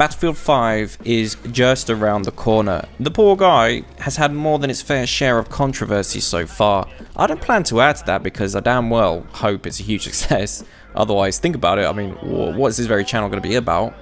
Battlefield 5 is just around the corner. The poor guy has had more than its fair share of controversy so far. I don't plan to add to that because I damn well hope it's a huge success. Otherwise, think about it, I mean, what is this very channel going to be about?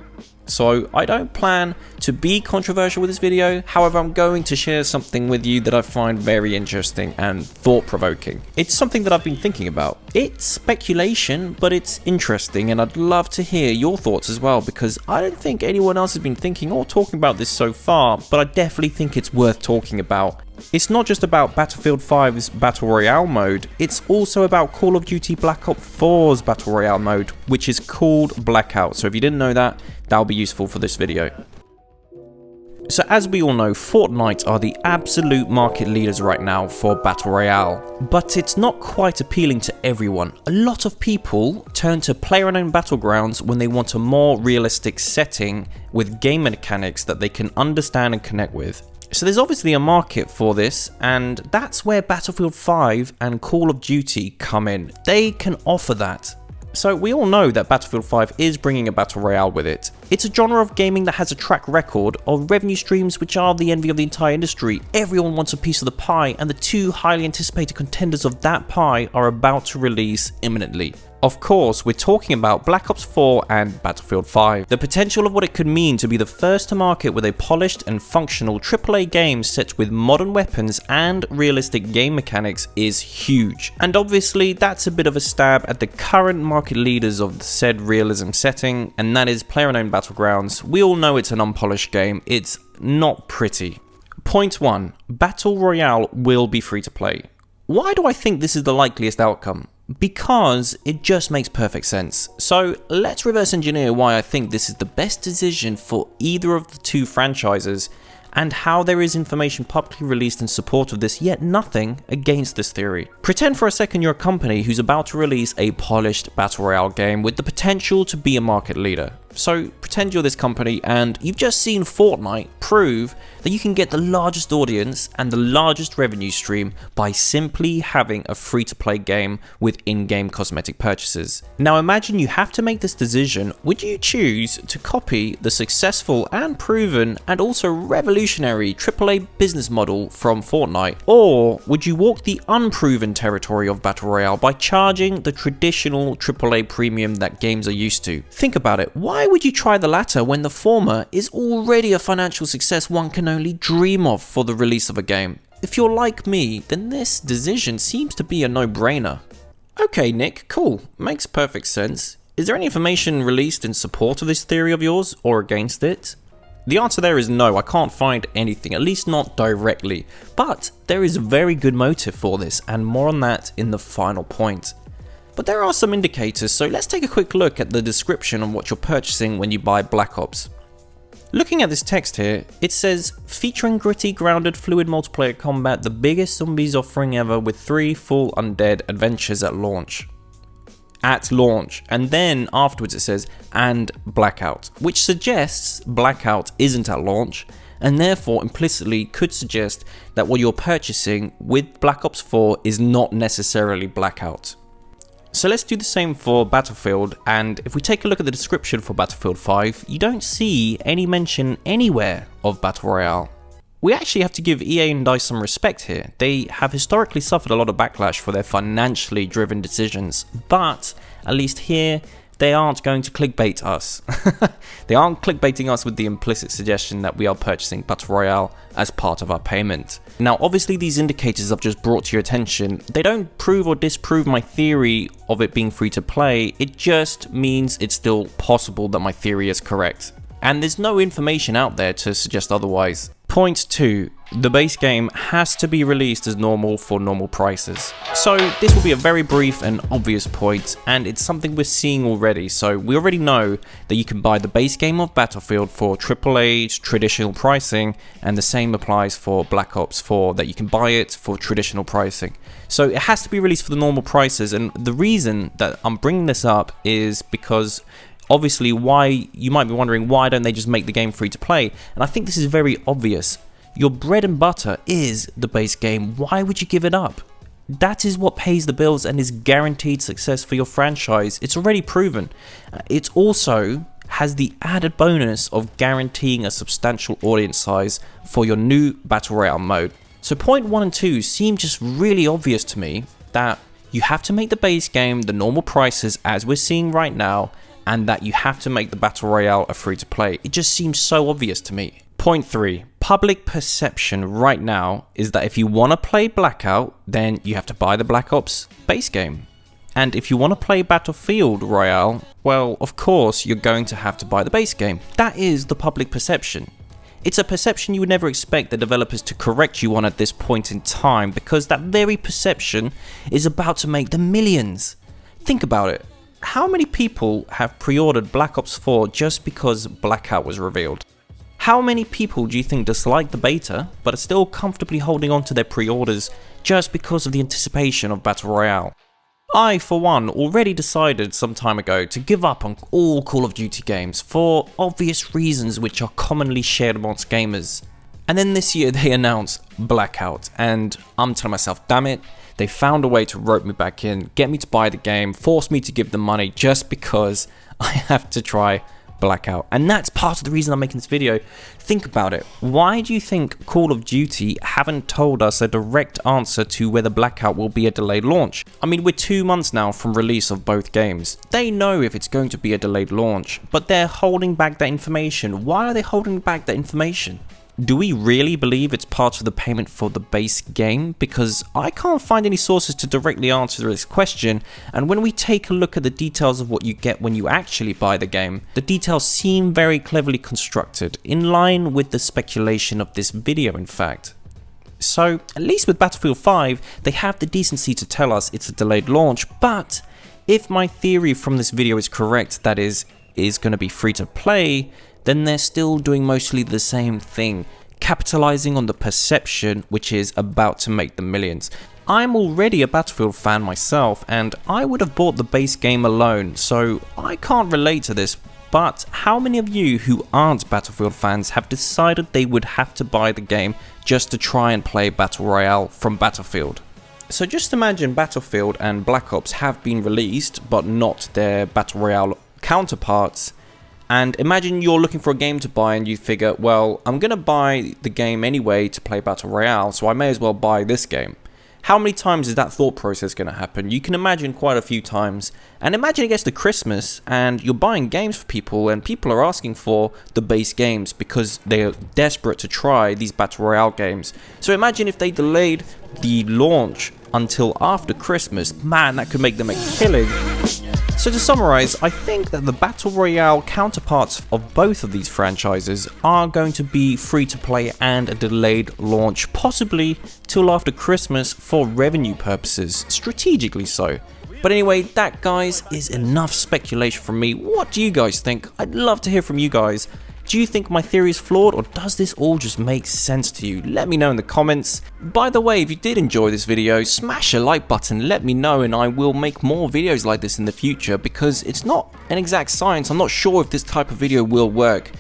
So I don't plan to be controversial with this video, however I'm going to share something with you that I find very interesting and thought-provoking. It's something that I've been thinking about. It's speculation, but it's interesting and I'd love to hear your thoughts as well because I don't think anyone else has been thinking or talking about this so far, but I definitely think it's worth talking about. It's not just about Battlefield 5's Battle Royale mode, it's also about Call of Duty Black Ops 4's Battle Royale mode, which is called Blackout. So if you didn't know that, that'll be useful for this video. So as we all know, Fortnite are the absolute market leaders right now for Battle Royale, but it's not quite appealing to everyone. A lot of people turn to player-unknown battlegrounds when they want a more realistic setting with game mechanics that they can understand and connect with. So there's obviously a market for this, and that's where Battlefield 5 and Call of Duty come in. They can offer that. So we all know that Battlefield 5 is bringing a Battle Royale with it. It's a genre of gaming that has a track record of revenue streams which are the envy of the entire industry. Everyone wants a piece of the pie, and the two highly anticipated contenders of that pie are about to release imminently. Of course, we're talking about Black Ops 4 and Battlefield 5. The potential of what it could mean to be the first to market with a polished and functional AAA game set with modern weapons and realistic game mechanics is huge. And obviously, that's a bit of a stab at the current market leaders of the said realism setting, and that is PlayerUnknown Battlegrounds. We all know it's an unpolished game, it's not pretty. Point 1. Battle Royale will be free to play. Why do I think this is the likeliest outcome? Because it just makes perfect sense. So let's reverse engineer why I think this is the best decision for either of the two franchises and how there is information publicly released in support of this, yet nothing against this theory. Pretend for a second you're a company who's about to release a polished Battle Royale game with the potential to be a market leader. So pretend you're this company and you've just seen Fortnite prove that you can get the largest audience and the largest revenue stream by simply having a free-to-play game with in-game cosmetic purchases. Now imagine you have to make this decision. Would you choose to copy the successful and proven and also revolutionary AAA business model from Fortnite, or would you walk the unproven territory of Battle Royale by charging the traditional AAA premium that games are used to? Think about it. Why would you try the latter when the former is already a financial success one can only dream of for the release of a game? If you're like me, then this decision seems to be a no-brainer. Okay, Nick, cool. Makes perfect sense. Is there any information released in support of this theory of yours or against it? The answer there is no, I can't find anything, at least not directly. But there is a very good motive for this, and more on that in the final point. But there are some indicators, so let's take a quick look at the description on what you're purchasing when you buy Black Ops. Looking at this text here, it says, featuring gritty, grounded, fluid multiplayer combat, the biggest zombies offering ever with 3 full undead adventures at launch. At launch. And then afterwards it says, and Blackout, which suggests Blackout isn't at launch, and therefore implicitly could suggest that what you're purchasing with Black Ops 4 is not necessarily Blackout. So let's do the same for Battlefield, and if we take a look at the description for Battlefield 5, you don't see any mention anywhere of Battle Royale. We actually have to give EA and DICE some respect here. They have historically suffered a lot of backlash for their financially driven decisions, but at least here, they aren't going to clickbait us. They aren't clickbaiting us with the implicit suggestion that we are purchasing Battle Royale as part of our payment. Now, obviously these indicators I've just brought to your attention, they don't prove or disprove my theory of it being free to play, it just means it's still possible that my theory is correct. And there's no information out there to suggest otherwise. Point 2. The base game has to be released as normal for normal prices. So this will be a very brief and obvious point, and it's something we're seeing already. So we already know that you can buy the base game of Battlefield for AAA's traditional pricing, and the same applies for Black Ops 4, that you can buy it for traditional pricing. So it has to be released for the normal prices, and the reason that I'm bringing this up is because obviously you might be wondering, why don't they just make the game free to play? And I think this is very obvious. Your bread and butter is the base game. Why would you give it up? That is what pays the bills and is guaranteed success for your franchise. It's already proven. It's also has the added bonus of guaranteeing a substantial audience size for your new Battle Royale mode. So point 1 and 2 seem just really obvious to me, that you have to make the base game the normal prices as we're seeing right now, and that you have to make the Battle Royale a free to play. It just seems so obvious to me. Point 3. Public perception right now is that if you want to play Blackout, then you have to buy the Black Ops base game. And if you want to play Battlefield Royale, well, of course, you're going to have to buy the base game. That is the public perception. It's a perception you would never expect the developers to correct you on at this point in time, because that very perception is about to make the millions. Think about it. How many people have pre-ordered Black Ops 4 just because Blackout was revealed? How many people do you think dislike the beta, but are still comfortably holding on to their pre-orders just because of the anticipation of Battle Royale? I, for one, already decided some time ago to give up on all Call of Duty games for obvious reasons which are commonly shared amongst gamers. And then this year they announced Blackout, and I'm telling myself, damn it, they found a way to rope me back in, get me to buy the game, force me to give them money just because I have to try Blackout. And that's part of the reason I'm making this video. Think about it. Why do you think Call of Duty haven't told us a direct answer to whether Blackout will be a delayed launch? I mean, we're 2 months now from release of both games. They know if it's going to be a delayed launch, but they're holding back that information. Why are they holding back that information? Do we really believe it's part of the payment for the base game? Because I can't find any sources to directly answer this question, and when we take a look at the details of what you get when you actually buy the game, the details seem very cleverly constructed, in line with the speculation of this video in fact. So, at least with Battlefield 5, they have the decency to tell us it's a delayed launch, but if my theory from this video is correct, that is going to be free to play, then they're still doing mostly the same thing, capitalizing on the perception which is about to make the millions. I'm already a Battlefield fan myself, and I would have bought the base game alone, so I can't relate to this, but how many of you who aren't Battlefield fans have decided they would have to buy the game just to try and play Battle Royale from Battlefield? So just imagine Battlefield and Black Ops have been released, but not their Battle Royale counterparts. And imagine you're looking for a game to buy and you figure, well, I'm going to buy the game anyway to play Battle Royale, so I may as well buy this game. How many times is that thought process going to happen? You can imagine quite a few times. And imagine it gets to Christmas and you're buying games for people and people are asking for the base games because they're desperate to try these Battle Royale games. So imagine if they delayed the launch until after Christmas. Man, that could make them a killing. So to summarize, I think that the Battle Royale counterparts of both of these franchises are going to be free to play and a delayed launch, possibly till after Christmas for revenue purposes, strategically so. But anyway, that guys is enough speculation from me. What do you guys think? I'd love to hear from you guys. Do you think my theory is flawed, or does this all just make sense to you? Let me know in the comments. By the way, if you did enjoy this video, smash a like button, let me know, and I will make more videos like this in the future, because it's not an exact science. I'm not sure if this type of video will work.